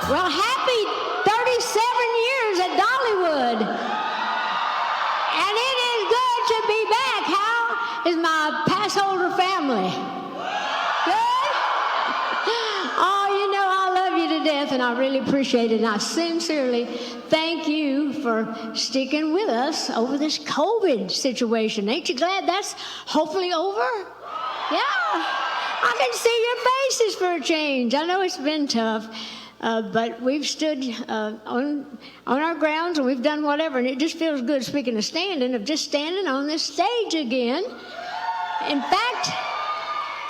Well, happy 37 years at Dollywood. And it is good to be back. How is my pass holder family? Good? Oh, you know, I love you to death, and I really appreciate it. And I sincerely thank you for sticking with us over this COVID situation. Ain't you glad that's hopefully over? Yeah. I can see your faces for a change. I know it's been tough. But we've stood on our grounds, and we've done whatever, and it just feels good, speaking of standing, of just standing on this stage again. In fact,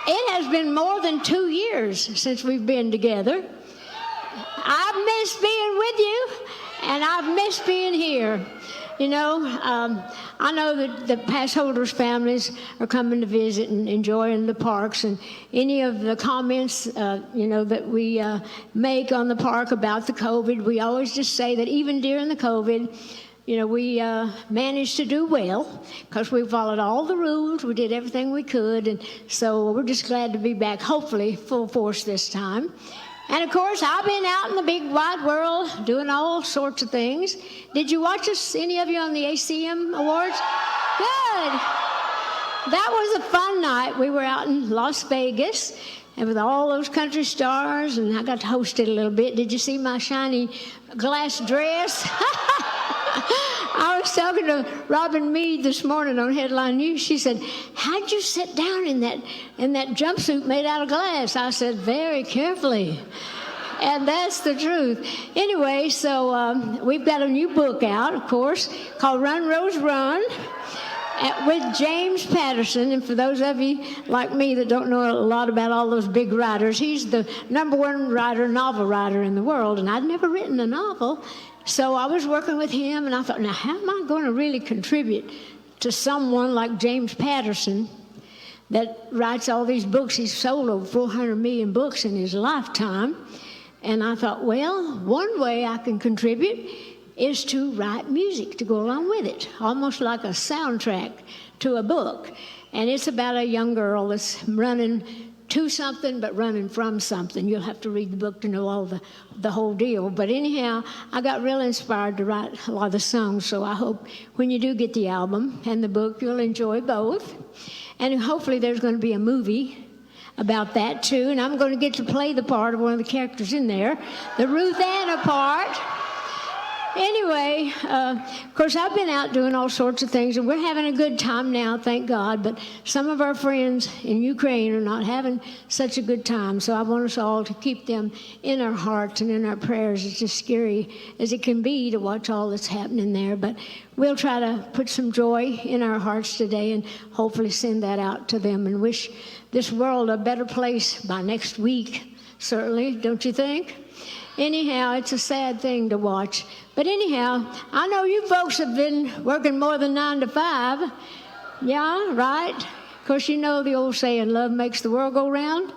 it has been more than 2 years since we've been together. I've missed being with you, and I've missed being here. You know, I know that the pass holders' families are coming to visit and enjoying the parks, and any of the comments, you know, that we make on the park about the COVID, we always just say that even during the COVID, you know, we managed to do well because we followed all the rules. We did everything we could, and so we're just glad to be back, hopefully full force this time. And, of course, I've been out in the big wide world doing all sorts of things. Did you watch us, any of you, on the ACM Awards? Good. That was a fun night. We were out in Las Vegas and with all those country stars, and I got to host it a little bit. Did you see my shiny glass dress? I was talking to Robin Meade this morning on Headline News. She said, "How'd you sit down in that jumpsuit made out of glass?" I said, "Very carefully." And that's the truth. Anyway, so we've got a new book out, of course, called Run, Rose, Run, with James Patterson. And for those of you like me that don't know a lot about all those big writers, he's the #1 novel writer in the world, and I'd never written a novel. So I was working with him, and I thought, now, how am I going to really contribute to someone like James Patterson that writes all these books? He's sold over 400 million books in his lifetime. And I thought, well, one way I can contribute is to write music to go along with it, almost like a soundtrack to a book. And it's about a young girl that's running to something, but running from something. You'll have to read the book to know all the whole deal. But anyhow, I got real inspired to write a lot of the songs, so I hope when you do get the album and the book, you'll enjoy both. And hopefully there's going to be a movie about that, too, and I'm going to get to play the part of one of the characters in there, the Ruth Anna part. Anyway, of course, I've been out doing all sorts of things, and we're having a good time now, thank God, but some of our friends in Ukraine are not having such a good time, so I want us all to keep them in our hearts and in our prayers. It's as scary as it can be to watch all that's happening there, but we'll try to put some joy in our hearts today and hopefully send that out to them and wish this world a better place by next week, certainly, don't you think? Anyhow, it's a sad thing to watch. But anyhow, I know you folks have been working more than 9 to 5. Yeah, right? Of course, you know the old saying, love makes the world go round.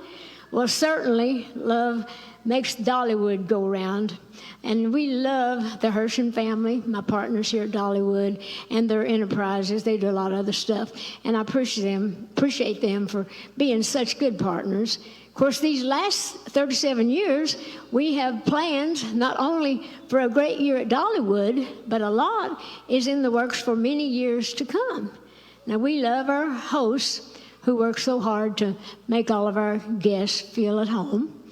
Well, certainly, love makes Dollywood go round. And we love the Hershon family, my partners here at Dollywood, and their enterprises. They do a lot of other stuff. And I appreciate them for being such good partners. Of course, these last 37 years, we have plans not only for a great year at Dollywood, but a lot is in the works for many years to come. Now, we love our hosts who work so hard to make all of our guests feel at home.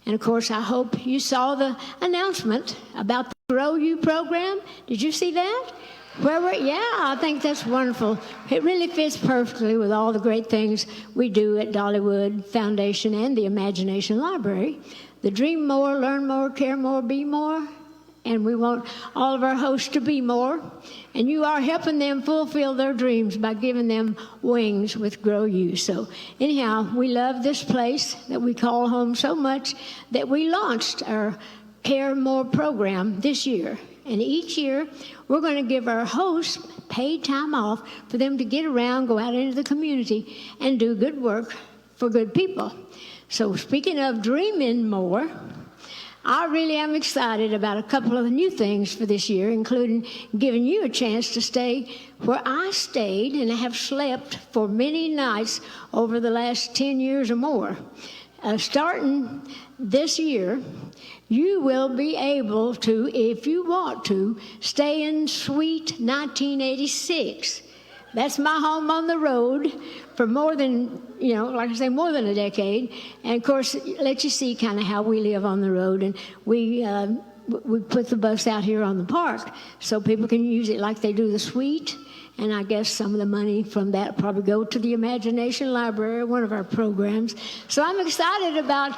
And, of course, I hope you saw the announcement about the Grow You program. Did you see that? Yeah, I think that's wonderful. It really fits perfectly with all the great things we do at Dollywood Foundation and the Imagination Library. The Dream More, Learn More, Care More, Be More. And we want all of our hosts to be more. And you are helping them fulfill their dreams by giving them wings with Grow You. So anyhow, we love this place that we call home so much that we launched our Care More program this year. And each year, we're going to give our hosts paid time off for them to get around, go out into the community, and do good work for good people. So speaking of dreaming more, I really am excited about a couple of new things for this year, including giving you a chance to stay where I stayed and have slept for many nights over the last 10 years or more. starting this year, you will be able to, if you want to, stay in Suite 1986. That's my home on the road for more than, like I say, more than a decade. And, of course, let you see kind of how we live on the road. And we put the bus out here on the park so people can use it like they do the Suite. And I guess some of the money from that probably go to the Imagination Library, one of our programs. So I'm excited about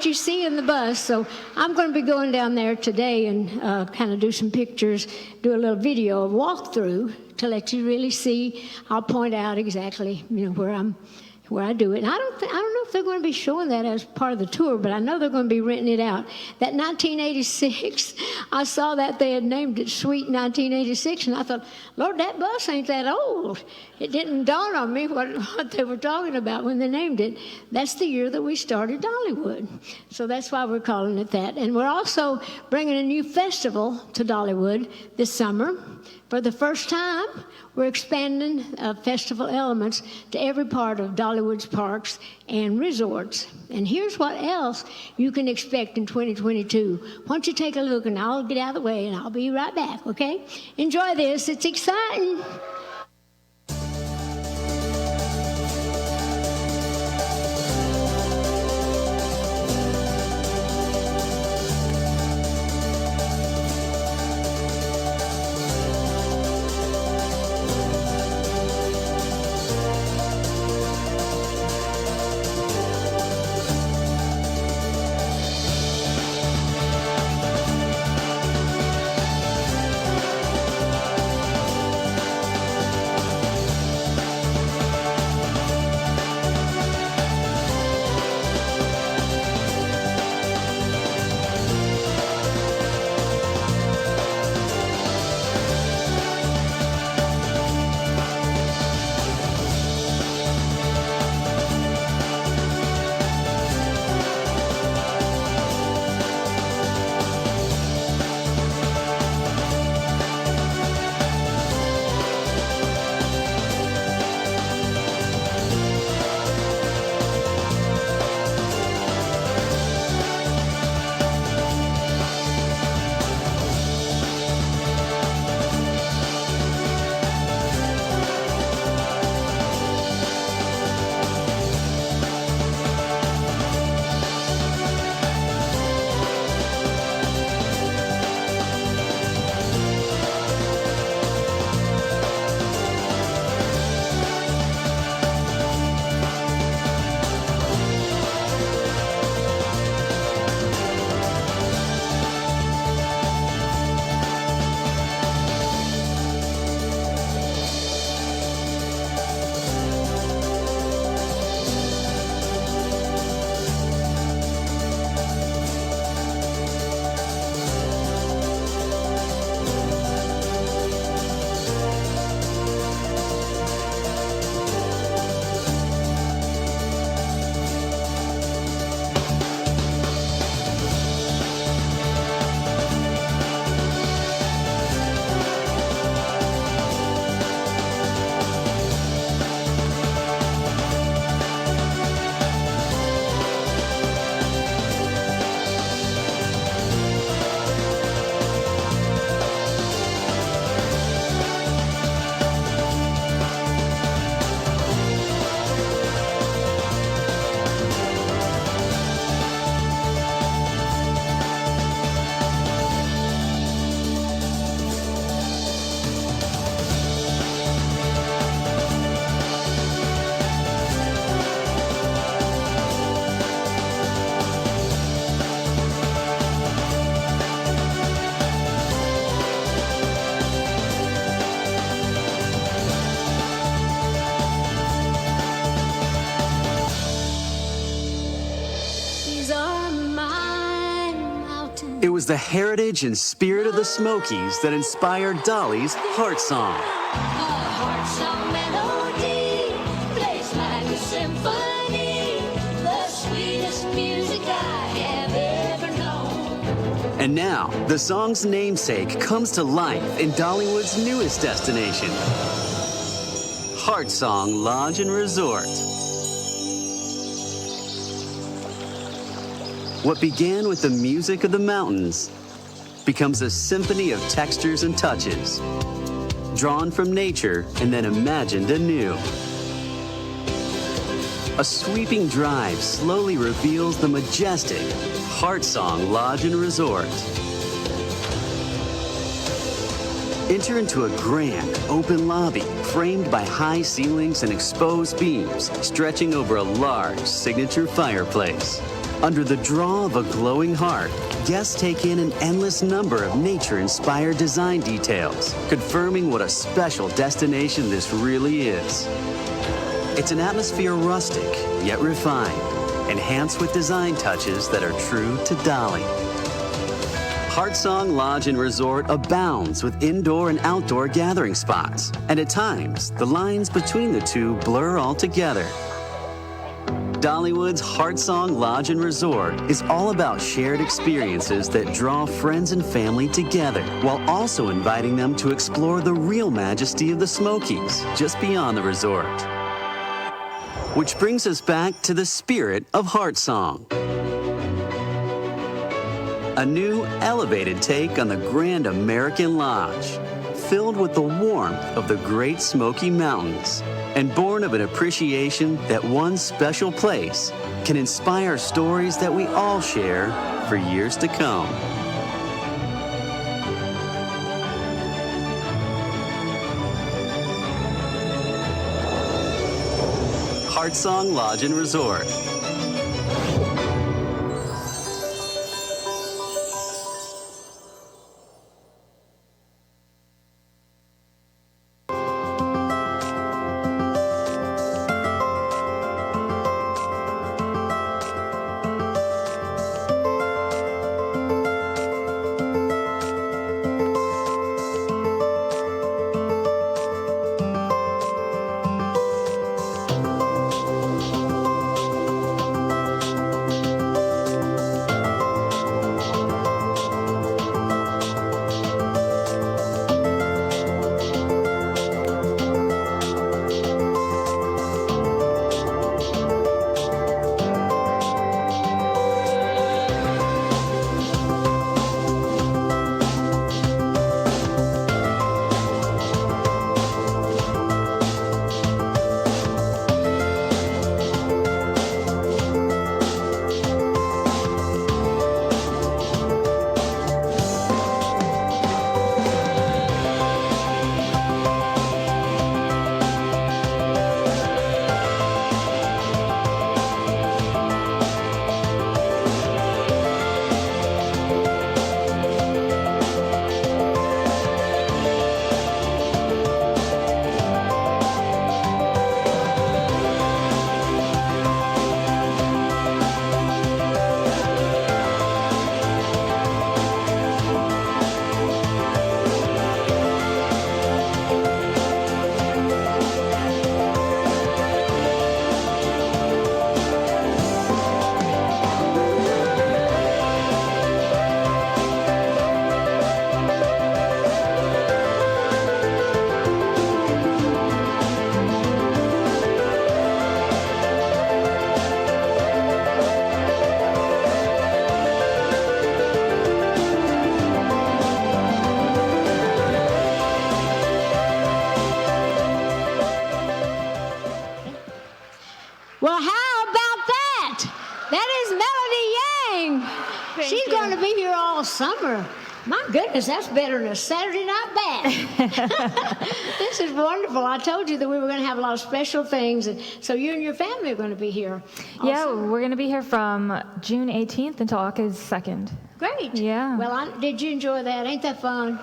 you seeing the bus. So I'm going to be going down there today and kind of do some pictures, do a little video, a walkthrough to let you really see. I'll point out exactly, where I do it. And I don't know if they're going to be showing that as part of the tour, but I know they're going to be renting it out. That 1986, I saw that they had named it Suite 1986, and I thought, Lord, that bus ain't that old. It didn't dawn on me what they were talking about when they named it. That's the year that we started Dollywood. So that's why we're calling it that. And we're also bringing a new festival to Dollywood this summer. For the first time, we're expanding festival elements to every part of Dollywood's parks and resorts. And here's what else you can expect in 2022. Why don't you take a look, and I'll get out of the way, and I'll be right back, okay? Enjoy this. It's exciting. It was the heritage and spirit of the Smokies that inspired Dolly's Heart Song. A heart song melody plays like a symphony, the sweetest music I have ever known. And now, the song's namesake comes to life in Dollywood's newest destination, Heart Song Lodge and Resort. What began with the music of the mountains becomes a symphony of textures and touches, drawn from nature and then imagined anew. A sweeping drive slowly reveals the majestic Heartsong Lodge and Resort. Enter into a grand open lobby framed by high ceilings and exposed beams stretching over a large signature fireplace. Under the draw of a glowing heart, guests take in an endless number of nature-inspired design details, confirming what a special destination this really is. It's an atmosphere rustic, yet refined, enhanced with design touches that are true to Dolly. Heartsong Lodge and Resort abounds with indoor and outdoor gathering spots, and at times, the lines between the two blur altogether. Dollywood's Heartsong Lodge and Resort is all about shared experiences that draw friends and family together, while also inviting them to explore the real majesty of the Smokies just beyond the resort. Which brings us back to the spirit of Heartsong. A new, elevated take on the Grand American Lodge, filled with the warmth of the Great Smoky Mountains, and born of an appreciation that one special place can inspire stories that we all share for years to come. Heartsong Lodge and Resort. Well, how about that? That is Melody Yang. She's going to be here all summer. My goodness, that's better than a Saturday night bath. This is wonderful. I told you that we were going to have a lot of special things, and so you and your family are going to be here. Yeah, we're going to be here from June 18th until August 2nd. Great. Yeah. Well, did you enjoy that? Ain't that fun?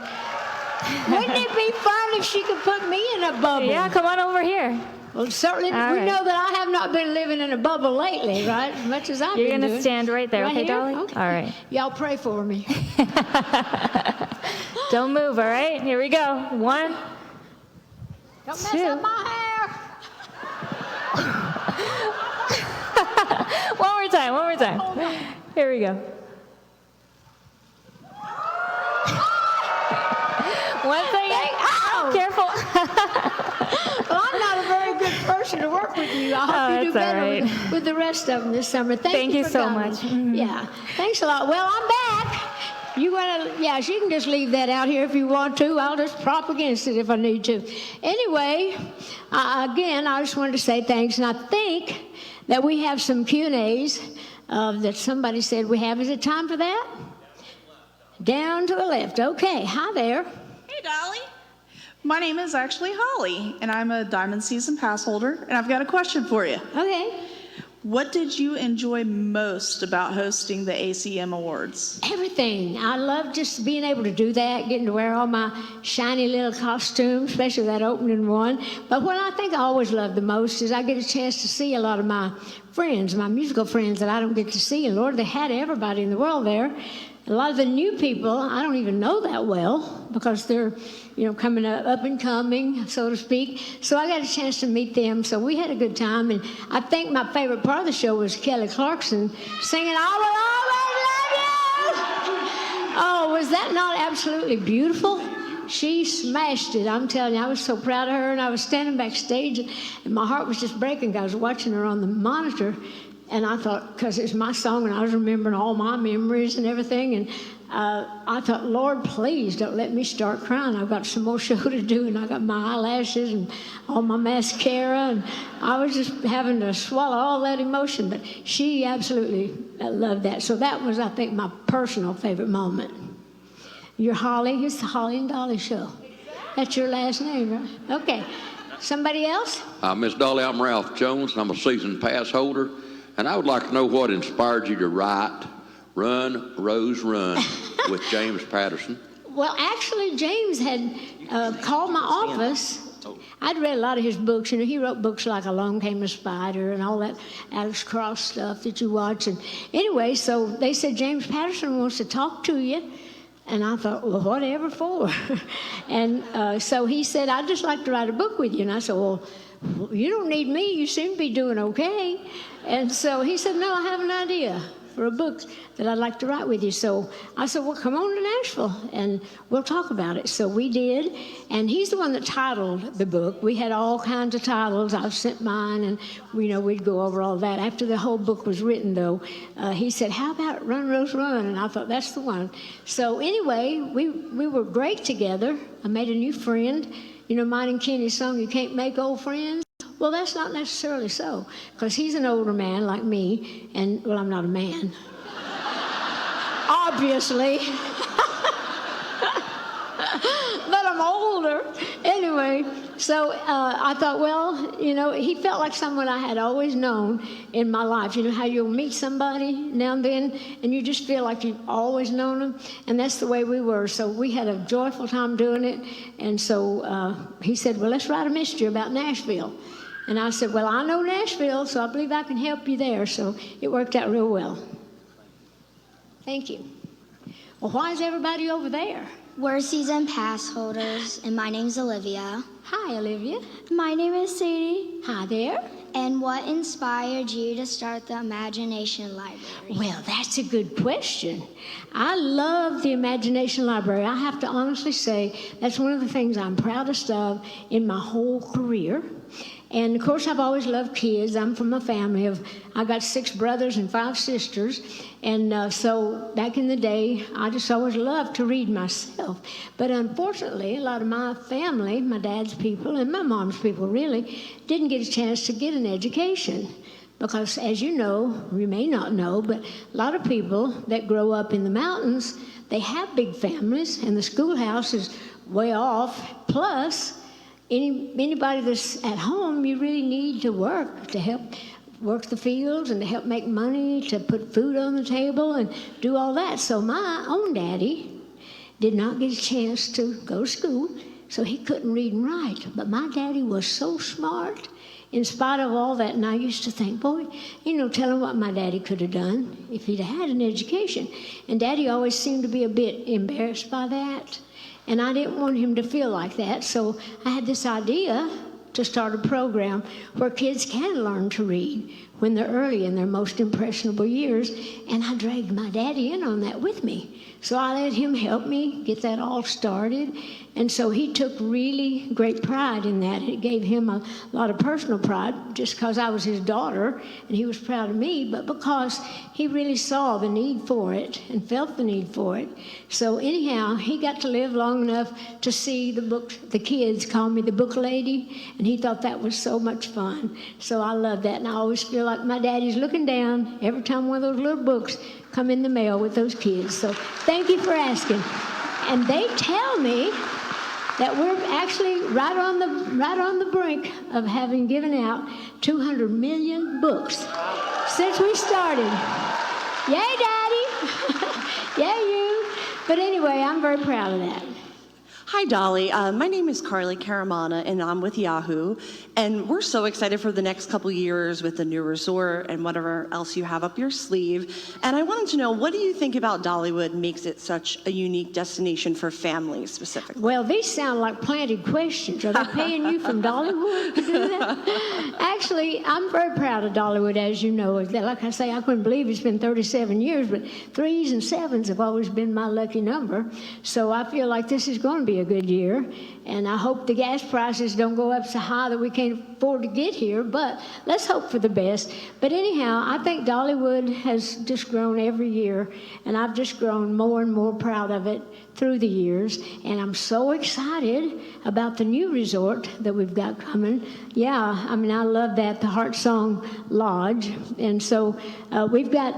Wouldn't it be fun if she could put me in a bubble? Yeah, come on over here. Well, certainly, All we right. know that I have not been living in a bubble lately, right? As much as I've been doing. You're going to stand right there, okay, here? Dolly? Okay. All right. Y'all pray for me. Don't move, all right? Here we go. 1, Don't mess 2. up my hair. One more time. Okay. Here we go. 1 second. Ow! Careful. Well, I'm not a very good person wanted to work with you. I hope you do that's all better right. with the rest of them this summer. Thank you for so coming. much. Mhm. Yeah, thanks a lot. Well, I'm back. You wanna? Yeah, she can just leave that out here if you want to. I'll just prop against it if I need to. Anyway, again, I just wanted to say thanks, and I think that we have some Q&As that somebody said we have. Is it time for that? Down to the left. Okay. Hi there. Hey, Dolly. My name is actually Holly, and I'm a Diamond Season Pass holder, and I've got a question for you. Okay. What did you enjoy most about hosting the ACM Awards? Everything. I love just being able to do that, getting to wear all my shiny little costumes, especially that opening one. But what I think I always love the most is I get a chance to see a lot of my friends, my musical friends that I don't get to see. And Lord, they had everybody in the world there. A lot of the new people I don't even know that well because they're, coming up and coming, so to speak. So I got a chance to meet them. So we had a good time. And I think my favorite part of the show was Kelly Clarkson singing "I Will Always Love You." Oh, was that not absolutely beautiful? She smashed it. I'm telling you, I was so proud of her. And I was standing backstage, and my heart was just breaking. I was watching her on the monitor. And I thought, because it's my song, and I was remembering all my memories and everything, and I thought, Lord, please don't let me start crying. I've got some more show to do, and I got my eyelashes and all my mascara, and I was just having to swallow all that emotion. But she absolutely loved that. So that was, I think, my personal favorite moment. You're Holly. It's the Holly and Dolly Show. That's your last name, right? Okay. Somebody else? Miss Dolly, I'm Ralph Jones, and I'm a season pass holder. And I would like to know what inspired you to write Run, Rose, Run with James Patterson. Well, actually, James had called my office. I'd read a lot of his books. He wrote books like Along Came a Spider and all that Alex Cross stuff that you watch. And anyway, so they said, James Patterson wants to talk to you. And I thought, well, whatever for? And so he said, I'd just like to write a book with you. And I said, well, you don't need me. You seem to be doing okay. And so he said, no, I have an idea for a book that I'd like to write with you. So I said, well, come on to Nashville and we'll talk about it. So we did. And he's the one that titled the book. We had all kinds of titles. I've sent mine, and we'd go over all that. After the whole book was written, though, he said, how about Run, Rose, Run? And I thought, that's the one. So anyway, we were great together. I made a new friend. Mine and Kenny's song, You Can't Make Old Friends. Well, that's not necessarily so, because he's an older man like me, and, well, I'm not a man. Obviously. But I'm older. Anyway, so I thought, well, he felt like someone I had always known in my life. You know how you'll meet somebody now and then, and you just feel like you've always known them? And that's the way we were. So we had a joyful time doing it. And so he said, well, let's write a mystery about Nashville. And I said, well, I know Nashville, so I believe I can help you there. So it worked out real well. Thank you. Well, why is everybody over there? We're season pass holders, and my name's Olivia. Hi, Olivia. My name is Sadie. Hi there. And what inspired you to start the Imagination Library? Well, that's a good question. I love the Imagination Library. I have to honestly say that's one of the things I'm proudest of in my whole career. And, of course, I've always loved kids. I'm from a family I got 6 brothers and 5 sisters. And so back in the day, I just always loved to read myself. But unfortunately, a lot of my family, my dad's people and my mom's people really, didn't get a chance to get an education. Because, as you may not know, but a lot of people that grow up in the mountains, they have big families, and the schoolhouse is way off. Plus, anybody that's at home, you really need to work to help work the fields and to help make money, to put food on the table and do all that. So my own daddy did not get a chance to go to school, so he couldn't read and write. But my daddy was so smart in spite of all that. And I used to think, boy, tell him what my daddy could have done if he'd had an education. And Daddy always seemed to be a bit embarrassed by that. And I didn't want him to feel like that, so I had this idea to start a program where kids can learn to read, when they're early in their most impressionable years, and I dragged my daddy in on that with me. So I let him help me get that all started, and so he took really great pride in that. It gave him a lot of personal pride, just because I was his daughter, and he was proud of me, but because he really saw the need for it and felt the need for it. So anyhow, he got to live long enough to see the kids call me the book lady, and he thought that was so much fun. So I love that, and I always feel like my daddy's looking down every time one of those little books come in the mail with those kids. So thank you for asking. And they tell me that we're actually right on the brink of having given out 200 million books since we started. Yay, Daddy! Yay, you! But anyway, I'm very proud of that. Hi, Dolly. My name is Carly Caramana, and I'm with Yahoo. And we're so excited for the next couple years with the new resort and whatever else you have up your sleeve. And I wanted to know, what do you think about Dollywood makes it such a unique destination for families specifically? Well, these sound like planted questions. Are they paying you from Dollywood to do that? Actually, I'm very proud of Dollywood, as you know. Like I say, I couldn't believe it's been 37 years, but 3s and 7s have always been my lucky number. So I feel like this is going to be a good year, and I hope the gas prices don't go up so high that we can't afford to get here, but let's hope for the best. But anyhow, I think Dollywood has just grown every year, and I've just grown more and more proud of it through the years, and I'm so excited about the new resort that we've got coming. Yeah, I mean, I love that, the Heart Song Lodge, and so we've got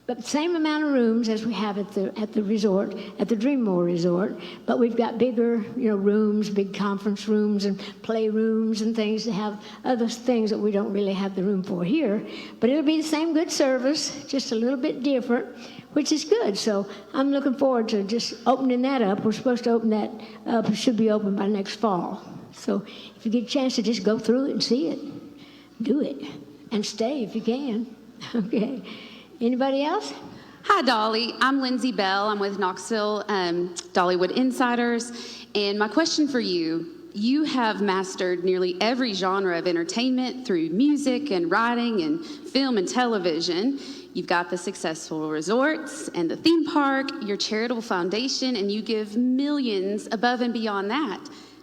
the same amount of rooms as we have at the resort, at the Dreammore Resort, but we've got bigger, rooms, big conference rooms and playrooms and things to have other things that we don't really have the room for here. But it'll be the same good service, just a little bit different, which is good. So I'm looking forward to just opening that up. We're supposed to open that up. It should be open by next fall. So if you get a chance to just go through it and see it, do it. And stay if you can. Okay. Anybody else? Hi, Dolly. I'm Lindsay Bell. I'm with Knoxville Dollywood Insiders. And my question for you, you have mastered nearly every genre of entertainment through music and writing and film and television. You've got the successful resorts and the theme park, your charitable foundation, and you give millions above and beyond that.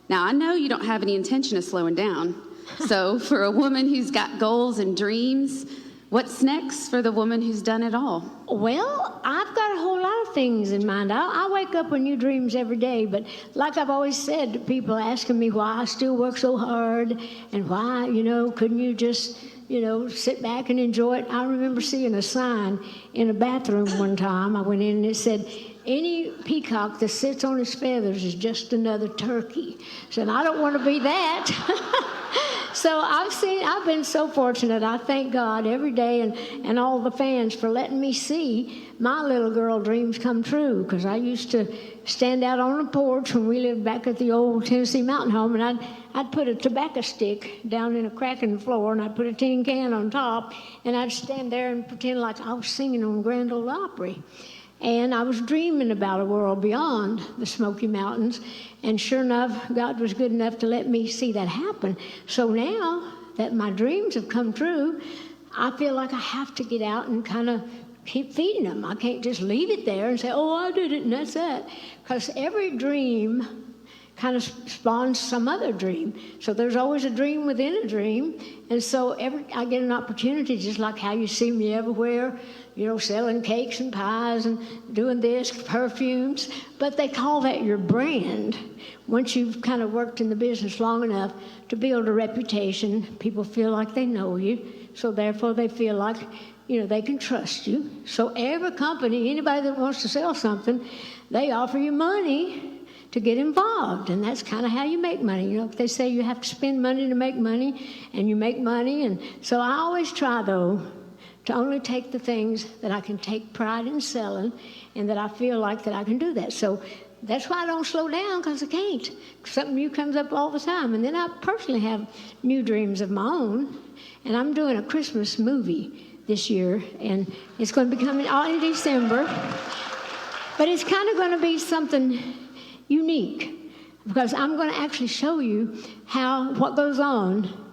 Now, I know you don't have any intention of slowing down. So for a woman who's got goals and dreams, what's next for the woman who's done it all? Well, I've got a whole lot of things in mind. I wake up with new dreams every day, but like I've always said to people asking me why I still work so hard and why, couldn't you just, sit back and enjoy it? I remember seeing a sign in a bathroom one time. I went in and it said, any peacock that sits on his feathers is just another turkey. So I don't want to be that. So I've been so fortunate. I thank God every day and all the fans for letting me see my little girl dreams come true, because I used to stand out on the porch when we lived back at the old Tennessee Mountain Home, and I'd put a tobacco stick down in a crack in the floor, and I'd put a tin can on top, and I'd stand there and pretend like I was singing on Grand Ole Opry. And I was dreaming about a world beyond the Smoky Mountains. And sure enough, God was good enough to let me see that happen. So now that my dreams have come true, I feel like I have to get out and kind of keep feeding them. I can't just leave it there and say, oh, I did it, and that's that. Because every dream kind of spawns some other dream. So there's always a dream within a dream. And so I get an opportunity, just like how you see me everywhere, selling cakes and pies and doing this, perfumes. But they call that your brand. Once you've kind of worked in the business long enough to build a reputation, people feel like they know you. So therefore they feel like, they can trust you. So every company, anybody that wants to sell something, they offer you money to get involved, and that's kind of how you make money. They say you have to spend money to make money, and you make money. And so I always try, though, to only take the things that I can take pride in selling, and that I feel like that I can do that. So that's why I don't slow down, because I can't. Something new comes up all the time. And then I personally have new dreams of my own, and I'm doing a Christmas movie this year, and it's going to be coming out in December. But it's kind of going to be something unique, because I'm going to actually show you what goes on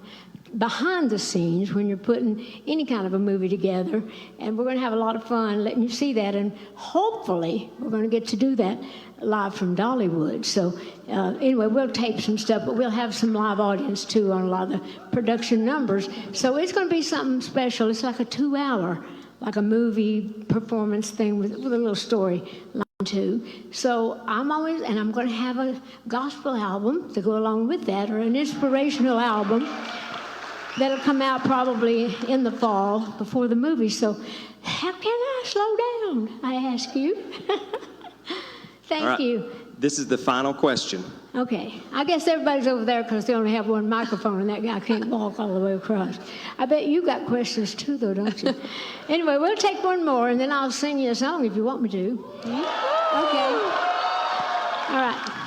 behind the scenes when you're putting any kind of a movie together, and we're going to have a lot of fun letting you see that, and hopefully we're going to get to do that live from Dollywood. So anyway, we'll tape some stuff, but we'll have some live audience too on a lot of the production numbers. So it's going to be something special. It's like a 2-hour, like a movie performance thing with a little story line too. So I'm going to have a gospel album to go along with that, or an inspirational album that'll come out probably in the fall before the movie. So how can I slow down, I ask you? Thank you. This is the final question. Okay. I guess everybody's over there because they only have one microphone and that guy can't walk all the way across. I bet you got questions too, though, don't you? Anyway, we'll take one more and then I'll sing you a song if you want me to. Okay. All right.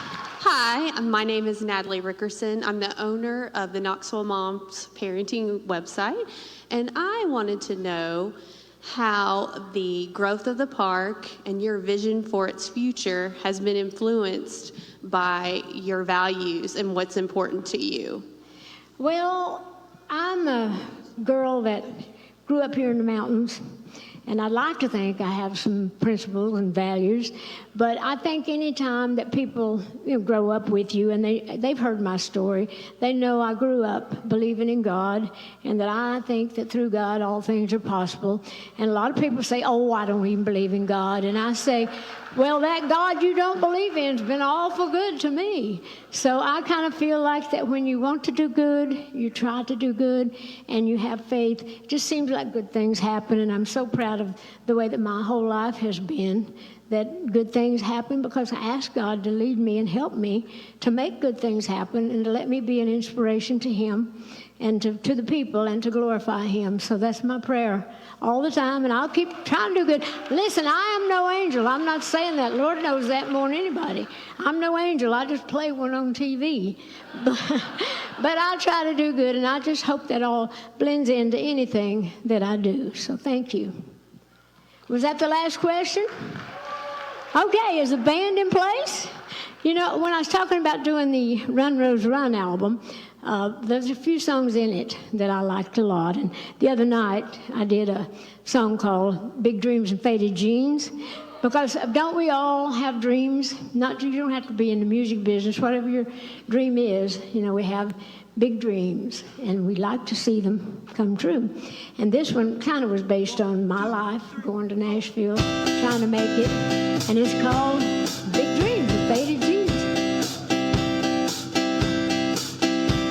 Hi, my name is Natalie Rickerson. I'm the owner of the Knoxville Moms Parenting website, and I wanted to know how the growth of the park and your vision for its future has been influenced by your values and what's important to you. Well, I'm a girl that grew up here in the mountains, and I'd like to think I have some principles and values, but I think any time that people grow up with you and they've heard my story, they know I grew up believing in God, and that I think that through God all things are possible. And a lot of people say, oh, I don't even believe in God. And I say, well, that God you don't believe in has been awful good to me. So I kind of feel like that when you want to do good, you try to do good, and you have faith, it just seems like good things happen. And I'm so proud of the way that my whole life has been, that good things happen because I ask God to lead me and help me to make good things happen and to let me be an inspiration to Him and to the people and to glorify Him. So that's my prayer all the time, and I'll keep trying to do good. Listen, I am no angel. I'm not saying that. Lord knows that more than anybody. I'm no angel. I just play one on TV. But I try to do good, and I just hope that all blends into anything that I do. So thank you. Was that the last question? Okay, is the band in place? You know, when I was talking about doing the Run, Rose, Run album, there's a few songs in it that I liked a lot. And the other night, I did a song called Big Dreams and Faded Jeans. Because don't we all have dreams? You don't have to be in the music business. Whatever your dream is, we have big dreams, and we like to see them come true. And this one kind of was based on my life, going to Nashville, trying to make it. And it's called Big Dreams and Faded Jeans.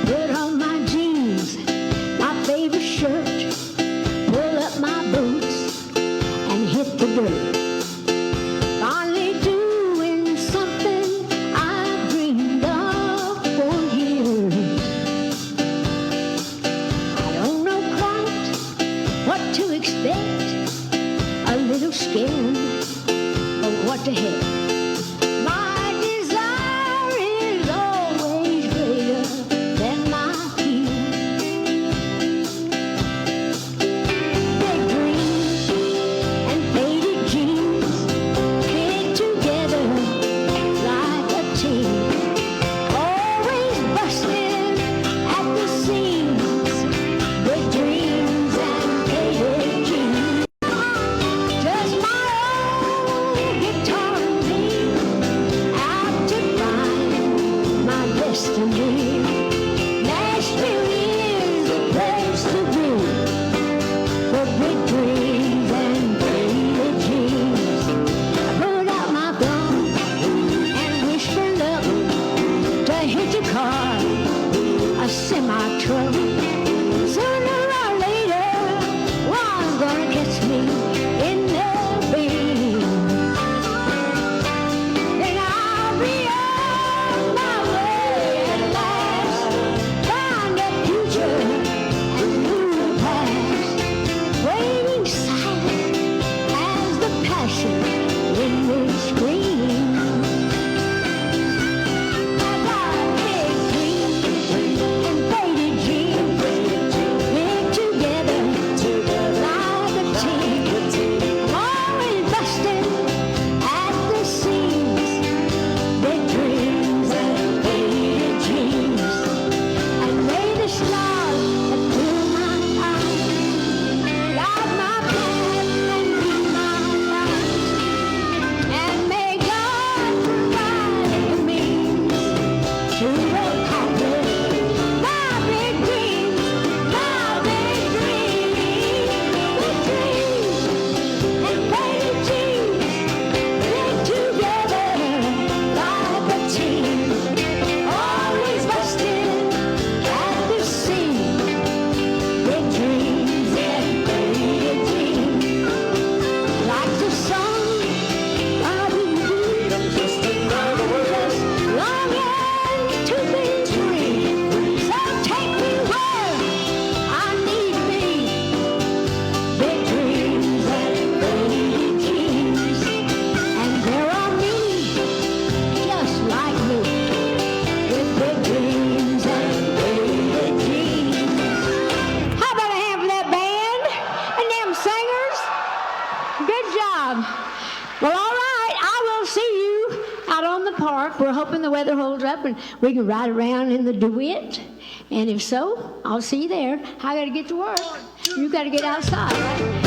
Put on my jeans, my favorite shirt, pull up my boots, and hit the dirt. Finally doing something I've dreamed of for years. I don't know quite what to expect, a little scared, but what the heck. My desire is always greater than my fear. Big dreams and faded jeans fit together like a team. Always busting at the seams. Big dreams and faded jeans. Just my old guitar and me. Good job. Well, all right. I will see you out on the park. We're hoping the weather holds up and we can ride around in the DeWitt. And if so, I'll see you there. I got to get to work. You got to get outside.